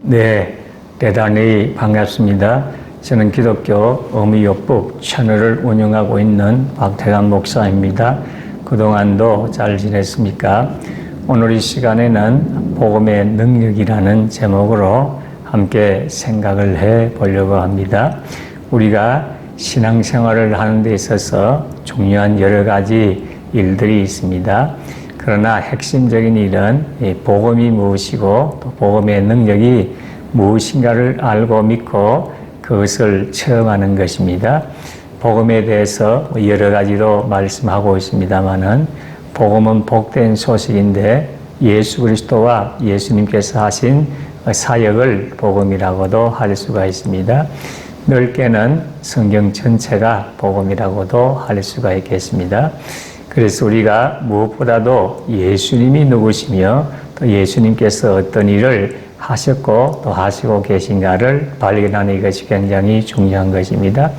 네, 대단히 반갑습니다. 저는 기독교 어미요북 채널을 운영하고 있는 박태감 목사입니다. 그동안도 잘 지냈습니까? 오늘 이 시간에는 복음의 능력이라는 제목으로 함께 생각을 해 보려고 합니다. 우리가 신앙생활을 하는 데 있어서 중요한 여러 가지 일들이 있습니다. 그러나 핵심적인 일은 복음이 무엇이고 또 복음의 능력이 무엇인가를 알고 믿고 그것을 체험하는 것입니다. 복음에 대해서 여러 가지로 말씀하고 있습니다만은 복음은 복된 소식인데 예수 그리스도와 예수님께서 하신 사역을 복음이라고도 할 수가 있습니다. 넓게는 성경 전체가 복음이라고도 할 수가 있겠습니다. 그래서 우리가 무엇보다도 예수님이 누구시며 또 예수님께서 어떤 일을 하셨고 또 하시고 계신가를 발견하는 것이 굉장히 중요한 것입니다.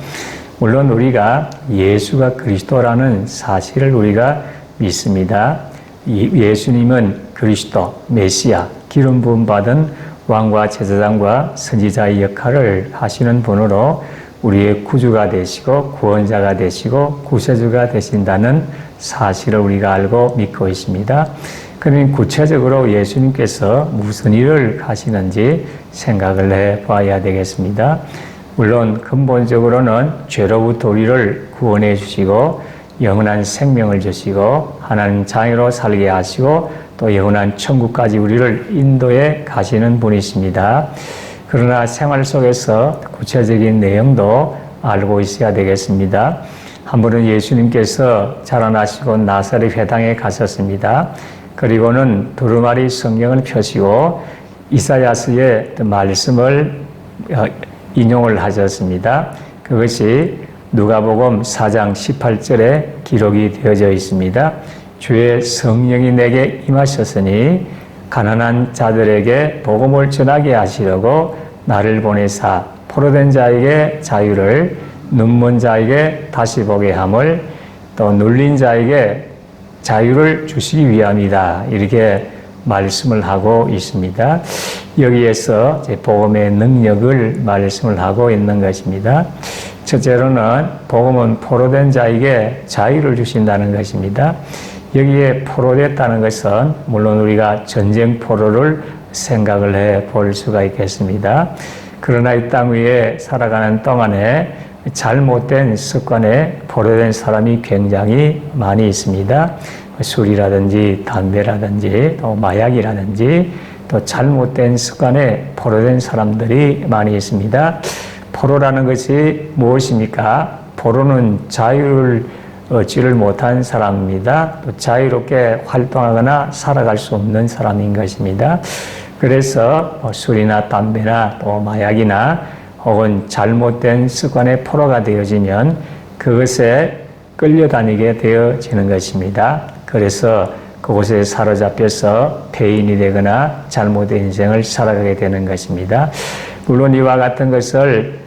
물론 우리가 예수가 그리스도라는 사실을 우리가 믿습니다. 예수님은 그리스도, 메시아, 기름 부음 받은 왕과 제사장과 선지자의 역할을 하시는 분으로 우리의 구주가 되시고 구원자가 되시고 구세주가 되신다는 사실을 우리가 알고 믿고 있습니다. 그러면 구체적으로 예수님께서 무슨 일을 하시는지 생각을 해봐야 되겠습니다. 물론 근본적으로는 죄로부터 우리를 구원해 주시고 영원한 생명을 주시고 하나님 자녀로 살게 하시고 또 영원한 천국까지 우리를 인도해 가시는 분이십니다. 그러나 생활 속에서 구체적인 내용도 알고 있어야 되겠습니다. 한 번은 예수님께서 자라나시고 나사렛 회당에 가셨습니다. 그리고는 두루마리 성경을 펴시고 이사야서의 말씀을 인용을 하셨습니다. 그것이 누가복음 4장 18절에 기록이 되어져 있습니다. 주의 성령이 내게 임하셨으니 가난한 자들에게 복음을 전하게 하시려고 나를 보내사 포로된 자에게 자유를, 눈먼 자에게 다시 보게 함을, 또 눌린 자에게 자유를 주시기 위함이다. 이렇게 말씀을 하고 있습니다. 여기에서 복음의 능력을 말씀을 하고 있는 것입니다. 첫째로는 복음은 포로된 자에게 자유를 주신다는 것입니다. 여기에 포로됐다는 것은 물론 우리가 전쟁 포로를 생각을 해 볼 수가 있겠습니다. 그러나 이 땅 위에 살아가는 동안에 잘못된 습관에 포로된 사람이 굉장히 많이 있습니다. 술이라든지 담배라든지 또 마약이라든지 또 잘못된 습관에 포로된 사람들이 많이 있습니다. 포로라는 것이 무엇입니까? 포로는 자유를 얻지를 못한 사람입니다. 또 자유롭게 활동하거나 살아갈 수 없는 사람인 것입니다. 그래서 술이나 담배나 또 마약이나 혹은 잘못된 습관의 포로가 되어지면 그것에 끌려다니게 되어지는 것입니다. 그래서 그곳에 사로잡혀서 폐인이 되거나 잘못된 인생을 살아가게 되는 것입니다. 물론 이와 같은 것을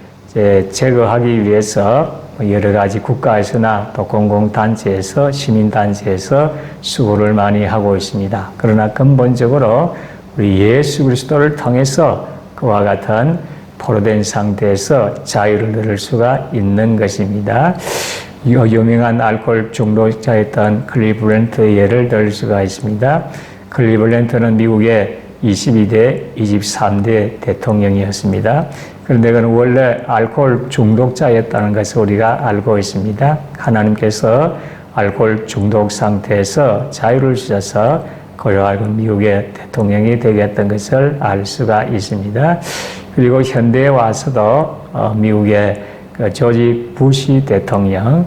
제거하기 위해서 여러 가지 국가에서나 또 공공단체에서 시민단체에서 수고를 많이 하고 있습니다. 그러나 근본적으로 우리 예수 그리스도를 통해서 그와 같은 포로된 상태에서 자유를 누릴 수가 있는 것입니다. 유명한 알코올 중독자였던 클리블랜트의 예를 들 수가 있습니다. 클리블랜트는 미국의 22대, 23대 대통령이었습니다. 그런데 그는 원래 알코올 중독자였다는 것을 우리가 알고 있습니다. 하나님께서 알코올 중독 상태에서 자유를 주셔서 그로 하여금 미국의 대통령이 되게 했던 것을 알 수가 있습니다. 그리고 현대에 와서도 미국의 조지 부시 대통령의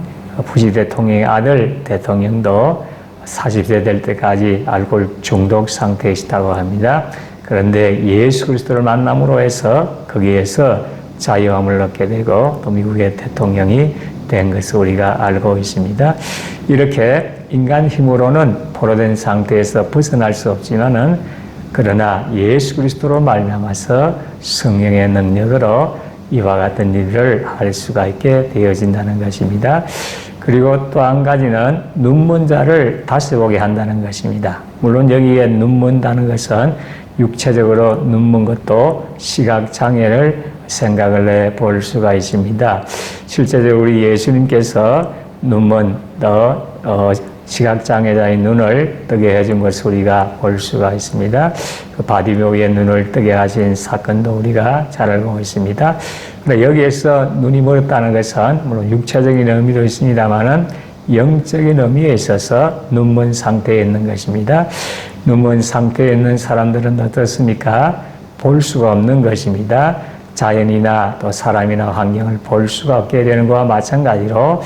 아들 대통령도 40세 될 때까지 알코올 중독 상태에 있다고 합니다. 그런데 예수 그리스도를 만남으로 해서 거기에서 자유함을 얻게 되고 또 미국의 대통령이 된 것을 우리가 알고 있습니다. 이렇게 인간 힘으로는 포로된 상태에서 벗어날 수 없지만은 그러나 예수 그리스도로 말미암아서 성령의 능력으로 이와 같은 일을 할 수가 있게 되어진다는 것입니다. 그리고 또 한 가지는 눈먼 자를 다시 보게 한다는 것입니다. 물론 여기에 눈먼다는 것은 육체적으로 눈먼 것도 시각장애를 생각을 해 볼 수가 있습니다. 실제적으로 우리 예수님께서 눈먼 시각장애자의 눈을 뜨게 해준 것을 우리가 볼 수가 있습니다. 그 바디메오의 눈을 뜨게 하신 사건도 우리가 잘 알고 있습니다. 그런데 여기에서 눈이 멀었다는 것은 물론 육체적인 의미도 있습니다만은 영적인 의미에 있어서 눈먼 상태에 있는 것입니다. 눈먼 상태에 있는 사람들은 어떻습니까? 볼 수가 없는 것입니다. 자연이나 또 사람이나 환경을 볼 수가 없게 되는 것과 마찬가지로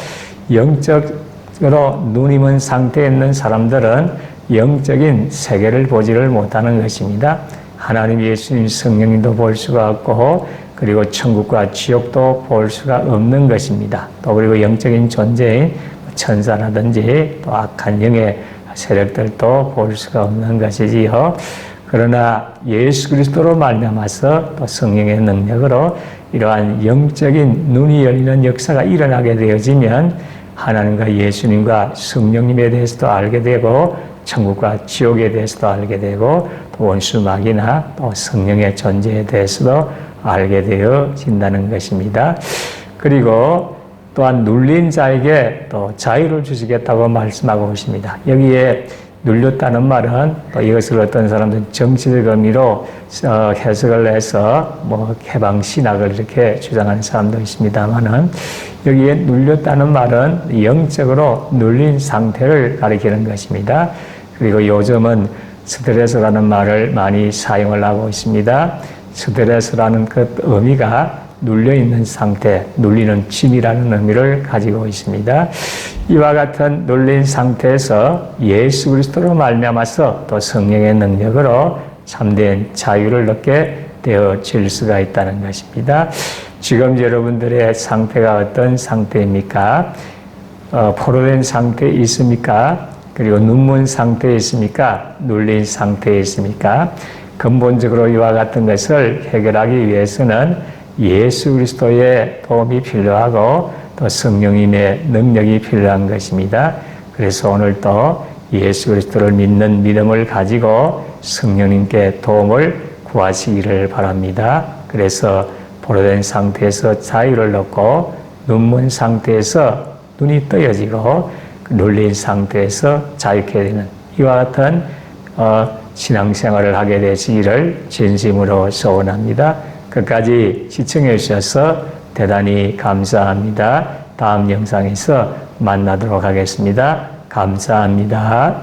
영적으로 눈이 먼 상태에 있는 사람들은 영적인 세계를 보지를 못하는 것입니다. 하나님, 예수님, 성령님도 볼 수가 없고 그리고 천국과 지옥도 볼 수가 없는 것입니다. 또 그리고 영적인 존재인 천사라든지 또 악한 영의 세력들도 볼 수가 없는 것이지요. 그러나 예수 그리스도로 말미암아서 또 성령의 능력으로 이러한 영적인 눈이 열리는 역사가 일어나게 되어지면 하나님과 예수님과 성령님에 대해서도 알게 되고 천국과 지옥에 대해서도 알게 되고 또 원수 마귀나 또 성령의 존재에 대해서도 알게 되어진다는 것입니다. 그리고 또한 눌린 자에게 또 자유를 주시겠다고 말씀하고 있습니다. 여기에 눌렸다는 말은 또 이것을 어떤 사람들은 정치적 의미로 해석을 해서 해방신학을 이렇게 주장하는 사람도 있습니다만은 여기에 눌렸다는 말은 영적으로 눌린 상태를 가리키는 것입니다. 그리고 요즘은 스트레스라는 말을 많이 사용을 하고 있습니다. 스트레스라는 그 의미가 눌려있는 상태, 눌리는 짐이라는 의미를 가지고 있습니다. 이와 같은 눌린 상태에서 예수 그리스도로 말미암아서 또 성령의 능력으로 참된 자유를 얻게 되어질 수가 있다는 것입니다. 지금 여러분들의 상태가 어떤 상태입니까? 포로된 상태에 있습니까? 그리고 눈먼 상태에 있습니까? 눌린 상태에 있습니까? 근본적으로 이와 같은 것을 해결하기 위해서는 예수 그리스도의 도움이 필요하고 또 성령님의 능력이 필요한 것입니다. 그래서 오늘 또 예수 그리스도를 믿는 믿음을 가지고 성령님께 도움을 구하시기를 바랍니다. 그래서 포로된 상태에서 자유를 얻고 눈먼 상태에서 눈이 떠여지고 눌린 상태에서 자유케 되는 이와 같은 신앙생활을 하게 되시기를 진심으로 소원합니다. 끝까지 시청해 주셔서 대단히 감사합니다. 다음 영상에서 만나도록 하겠습니다. 감사합니다.